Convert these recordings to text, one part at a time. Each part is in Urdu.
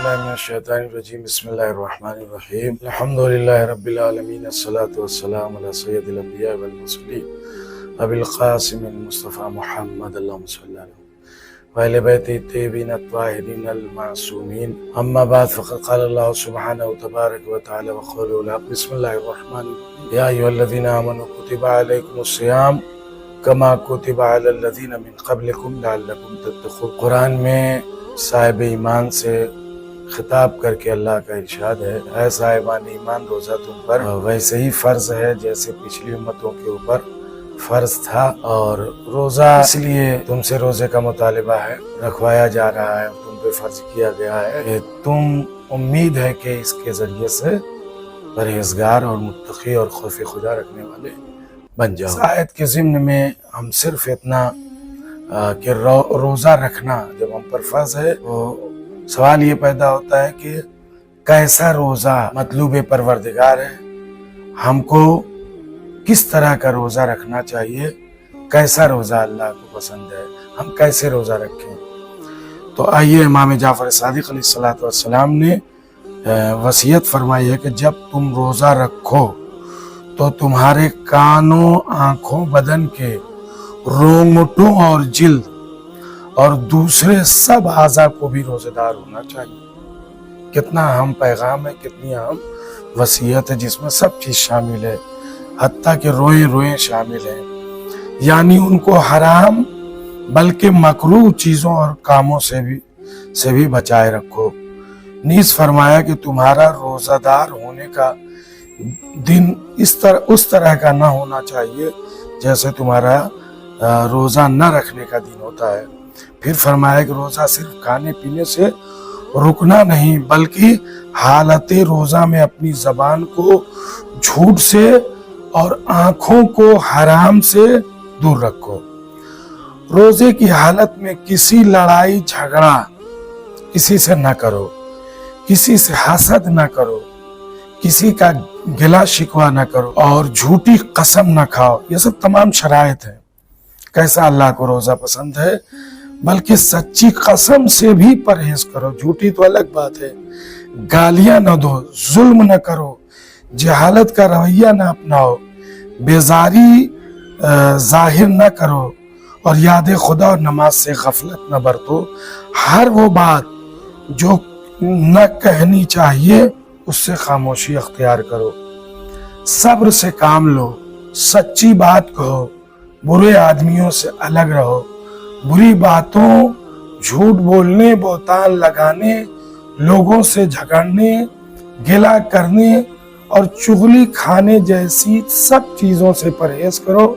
باللہ من الشیطان الرجیم بسم اللہ الرحمن الرحیم الحمدللہ رب العالمین الصلاة والسلام علی سید الانبیاء والمرسلین ابی القاسم المصطفى محمد اللہم صلی اللہ وآل بیت الطیبین الطاہرین المعصومین اما بعد فقد قال اللہ سبحانہ تبارک وتعالی وقوله الحق بسم اللہ الرحمن الرحیم یا ایھا الذین آمنوا کتب علیکم الصیام کما کتب علی الذین من قبلکم لعلکم تتقون۔ قرآن میں صاحب ایمان سے خطاب کر کے اللہ کا ارشاد ہے، اے صاحبان ایمان روزہ تم پر ویسے ہی فرض ہے جیسے پچھلی امتوں کے اوپر فرض تھا، اور روزہ اس لیے تم سے روزے کا مطالبہ ہے، رکھوایا جا رہا ہے، تم پہ فرض کیا گیا ہے کہ تم امید ہے کہ اس کے ذریعے سے پرہیزگار اور متقی اور خوف خدا رکھنے والے بن جاؤ۔ آیت کے ضمن میں ہم صرف اتنا کہ روزہ رکھنا جب ہم پر فرض ہے تو سوال یہ پیدا ہوتا ہے کہ کیسا روزہ مطلوب پروردگار ہے، ہم کو کس طرح کا روزہ رکھنا چاہیے، کیسا روزہ اللہ کو پسند ہے، ہم کیسے روزہ رکھیں۔ تو آئیے امام جعفر صادق علیہ السلام نے وصیت فرمائی ہے کہ جب تم روزہ رکھو تو تمہارے کانوں، آنکھوں، بدن کے رونگٹوں اور جلد اور دوسرے سب اعضاء کو بھی روزہ دار ہونا چاہیے۔ کتنا اہم پیغام ہے، کتنی اہم وصیت ہے جس میں سب چیز شامل ہے، حتیٰ کہ روئیں شامل ہیں، یعنی ان کو حرام بلکہ مکروہ چیزوں اور کاموں سے بھی بچائے رکھو۔ نیز فرمایا کہ تمہارا روزہ دار ہونے کا دن اس طرح کا نہ ہونا چاہیے جیسے تمہارا روزہ نہ رکھنے کا دن ہوتا ہے۔ پھر فرمایا کہ روزہ صرف کھانے پینے سے رکنا نہیں بلکہ حالت روزہ میں اپنی زبان کو جھوٹ سے اور آنکھوں کو حرام سے دور رکھو۔ روزے کی حالت میں کسی لڑائی جھگڑا کسی سے نہ کرو، کسی سے حسد نہ کرو، کسی کا گلا شکوہ نہ کرو اور جھوٹی قسم نہ کھاؤ۔ یہ سب تمام شرائط ہیں کیسا اللہ کو روزہ پسند ہے، بلکہ سچی قسم سے بھی پرہیز کرو، جھوٹی تو الگ بات ہے، گالیاں نہ دو، ظلم نہ کرو، جہالت کا رویہ نہ اپناؤ، بیزاری ظاہر نہ کرو اور یاد خدا اور نماز سے غفلت نہ برتو۔ ہر وہ بات جو نہ کہنی چاہیے اس سے خاموشی اختیار کرو، صبر سے کام لو، سچی بات کہو، برے آدمیوں سے الگ رہو، بری باتوں، جھوٹ بولنے، بہتان لگانے، لوگوں سے جھگڑنے، گلا کرنے اور چغلی کھانے جیسی سب چیزوں سے پرہیز کرو۔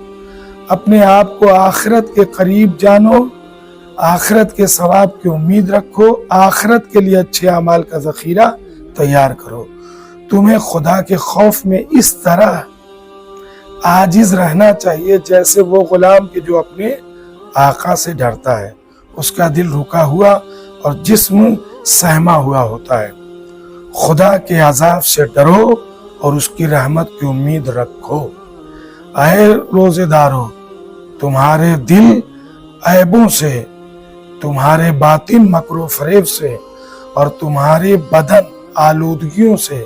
اپنے آپ کو آخرت کے قریب جانو، آخرت کے ثواب کی امید رکھو، آخرت کے لیے اچھے اعمال کا ذخیرہ تیار کرو۔ تمہیں خدا کے خوف میں اس طرح عاجز رہنا چاہیے جیسے وہ غلام کے جو اپنے آقا سے ڈرتا ہے، اس کا دل رکا ہوا اور جسم سہما ہوا ہوتا ہے۔ خدا کے عذاب سے ڈرو اور اس کی رحمت کی امید رکھو۔ اے روزے دارو، تمہارے دل عیبوں سے، تمہارے باطن مکر و فریب سے اور تمہارے بدن آلودگیوں سے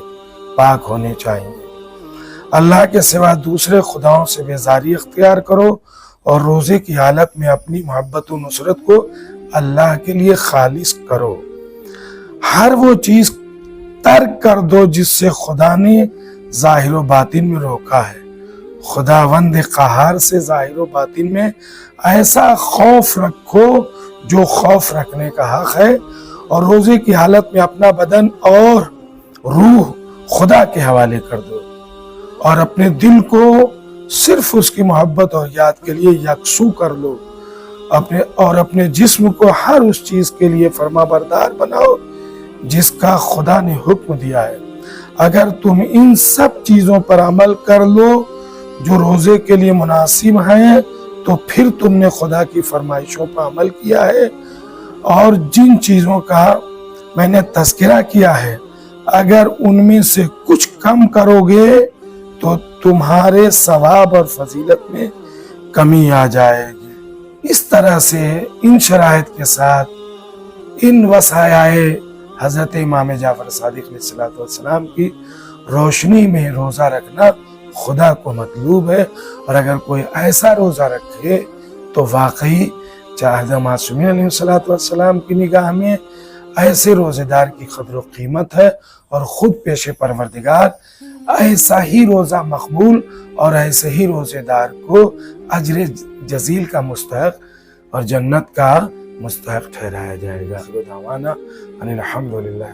پاک ہونے چاہیے۔ اللہ کے سوا دوسرے خداؤں سے بیزاری اختیار کرو اور روزے کی حالت میں اپنی محبت و نصرت کو اللہ کے لیے خالص کرو۔ ہر وہ چیز ترک کر دو جس سے خدا نے ظاہر و باطن میں روکا ہے۔ خداوند قہار سے ظاہر و باطن میں ایسا خوف رکھو جو خوف رکھنے کا حق ہے، اور روزے کی حالت میں اپنا بدن اور روح خدا کے حوالے کر دو اور اپنے دل کو صرف اس کی محبت اور یاد کے لیے یکسو کر لو، اپنے جسم کو ہر اس چیز کے لیے فرما بردار بناؤ جس کا خدا نے حکم دیا ہے۔ اگر تم ان سب چیزوں پر عمل کر لو جو روزے کے لیے مناسب ہیں تو پھر تم نے خدا کی فرمائشوں پر عمل کیا ہے، اور جن چیزوں کا میں نے تذکرہ کیا ہے اگر ان میں سے کچھ کم کرو گے تو تمہارے ثواب اور فضیلت میں کمی آ جائے گی۔ اس طرح سے ان شرائط کے ساتھ ان وصایائے حضرت امام جعفر صادق علیہ السلام کی روشنی میں روزہ رکھنا خدا کو مطلوب ہے، اور اگر کوئی ایسا روزہ رکھے تو واقعی حضرت معصومین علیہ السلام کی نگاہ میں ایسے روزے دار کی قدر و قیمت ہے، اور خود پیش پروردگار ایسا ہی روزہ مقبول اور ایسے ہی روزے دار کو اجر جزیل کا مستحق اور جنت کا مستحق ٹھہرایا جائے گا۔ دعوانا ان الحمدللہ۔